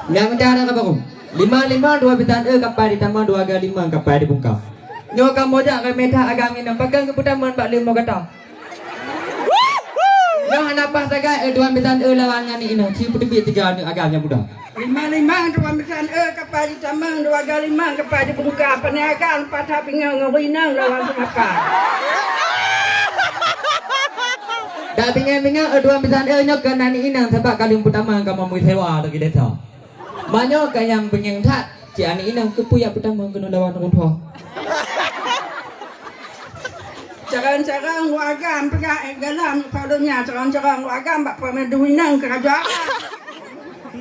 Nggak mencara ka bago. 5 2 bitan kapay ditambah 2 kali 5 kapay dibungkap. Nyo kamu aja ke meta agami nang pegang kepudaman bak 5 kata. Nyo hanapah taga 2 bitan lawan ngani ina ci putebi 3 ni agamnya budak. 5 2 bitan kapay ditambah 2 kali 5 kapay dibuka peniagaan patah pingang ngawinang lawan semaka. Dah pingang 2 bitan nyo ke nani ina sebab kali pertama kamu mau sewa lagi deta. Banyak yang pengen tak ci ani ina kepuya pertama kena lawan orang tua. Carang-carang wagam pegang galam padunya carang-carang wagam bak pemeduinang kerajaan.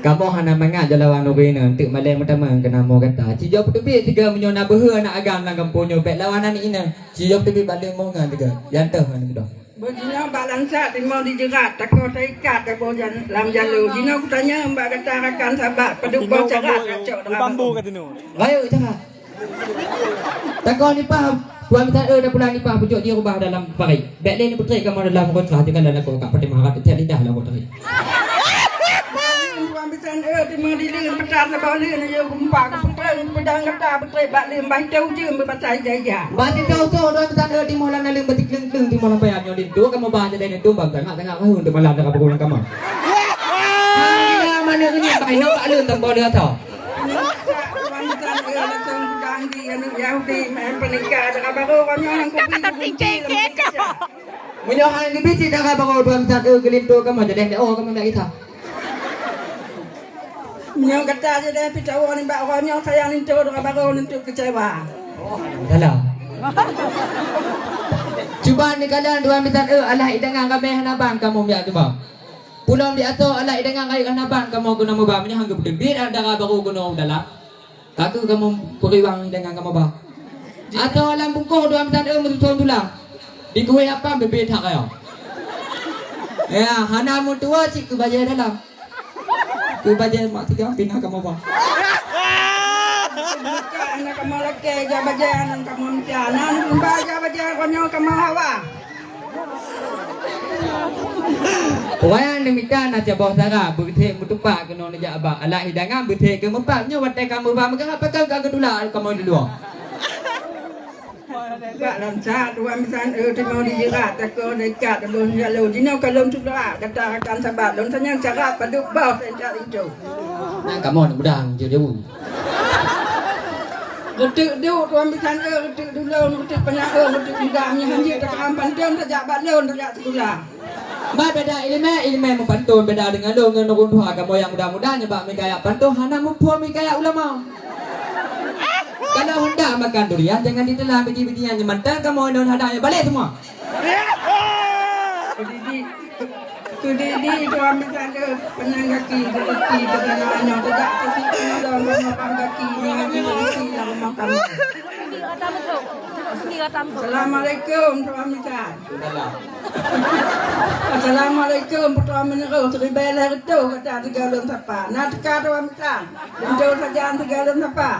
Kamu hana mangak jalawan urina untuk maleng pertama kena mau kata. Ci jawab tebi 3 menyona behe nak agam nang kampunyo pek lawanan ina. Ci jawab tebi balik mau ngan 3. Yantah mana dah. Begini balansa timau dijerat takut terikat ke bojan lam jalur. Dina aku tanya mbak kata rakan sahabat peduk bau cerat kacau dengan bambu kata nu. Ayo cakap. Takon ni paham. Tuan minta dah pulang ni paham pujuk dia ubah dalam pakai. Baik ni putri kamu dalam kontrak dia dalam kau kat pertimbangan kat tiap lidah lah kontrak. Tuan bisa timau dilin petas sebab lin dia kumpak putri pedang kata putri bak lin bah jauh je berbahasa jaya. Bati kau tu tuan minta di malam nalim batik leng di malam payah nyo tu kamu baca dari tu bang tengah kau untuk malam dekat pulang kamu. Mana ni baik nak bak leng tempat dia tau. Menyohan ke biji dah baru 2 minta gelinto kamu jadi oh kamu nak kita. Yang kata je dah pitawa ni bak orangnya sayang lintu dengan baru lintu kecewa. Dalam. Cuba ni kalian 2 minta alah idangan kami hanaban kamu biar cuba. Pulang di atas alah idangan kai hanaban kamu guna mubah menyohan ke biji ada baru guna dalam. Aku kamu periwang dengan kamu bah. Atau alam bungkuh 2 minta musuh tulang. Di kuih apa bebet hak kaya. Ya, hana mu tua cik ke baja dalam. Ke baja mak 3 pindah kamu bah. Anak kamu laki jabajan anak kamu mutianan mbak jabajan konyo kamu hawa. Orang demikian aja bawah sara berteh mutupak kena nak abah. Alah hidangan berteh ke mempak nyo watai kamu bah maka apa kau kedula kamu di luar. Bak lancar tuan misan timau dijerat takut dekat belum jalur dina kalau sudah kata akan sabar dan tanya cara paduk bau sejak itu. Nang kamu mudang jauh. Getuk du tuan misan getuk dulu getuk penyak getuk mudamnya hanya tak pantun sejak balon sejak sekolah. Ba beda ilmu mempantun beda dengan lo dengan orang tua kamu yang mudah-mudahnya bak mikaya pantun hana mumpu mikaya ulama. Kalau hendak makan durian jangan ditelan biji-bijian mentang kamu non hadanya balik semua. Kudidi tuan misan penyang kaki kaki dengan tidak kaki dalam makan kaki dengan kaki dalam makan. Assalamualaikum tuan misan. Assalamualaikum tuan menyeru suri belah itu kata 3 tapa. Nak dekat tuan misan. Jauh saja 3 tapa.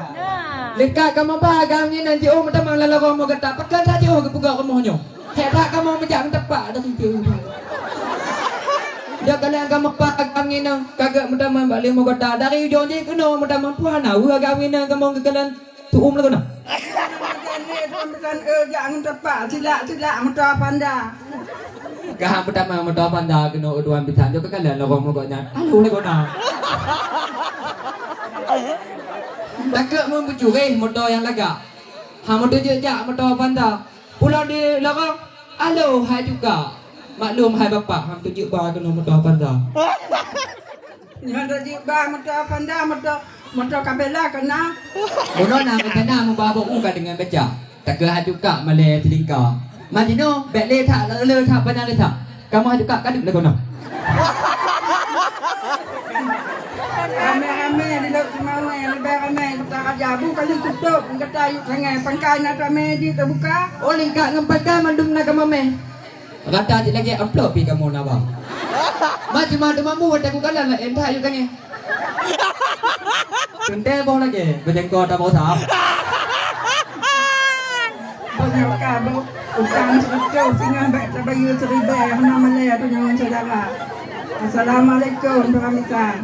Lekat kamu bagang ni nanti oh teman lalu kamu kata pekan saja oh kebuka kamu nyo. Hebat kamu menjang tepat dah itu. Ya kalian kamu bagang ni nang kagak teman balik mau kata dari ujung je kena teman puan au agak ni kamu kalian tu lagu nah. Bukan jangan tepat sila muda panda. Kah pertama muda panda kena uduan bitan jo kalian lagu mau kata alu lagu nah. Takut membujuki motor yang lega. Hamu tu jejak motor panda. Pulau di lagu, alo hai juga. Maklum hai bapak, ham tu jejak kena motor panda. Yang tu jejak motor panda, motor kabela kena. Mono nak kena membawa muka dengan beca. Takut hai juga malay telingka. Madino, bele tak le tak pernah le tak. Kamu hai juga kaduk lagu nah. Ame di laut semua yang lebih ramai tak aja bukan tutup kata yuk sangai pangkai nak ramai di terbuka. Oh lingkak ngempatkan mandum nak kamu meh. Kata adik lagi upload pi kamu nak bang. Macam mana mampu ada aku kalah lah entah yuk kange. Tunte boh lagi berjengkol tak boh sah. Banyak kabel utang sebetul tinggal baik terbayu seribu yang nama leh tu jangan saudara. Assalamualaikum, Tuhan Misan.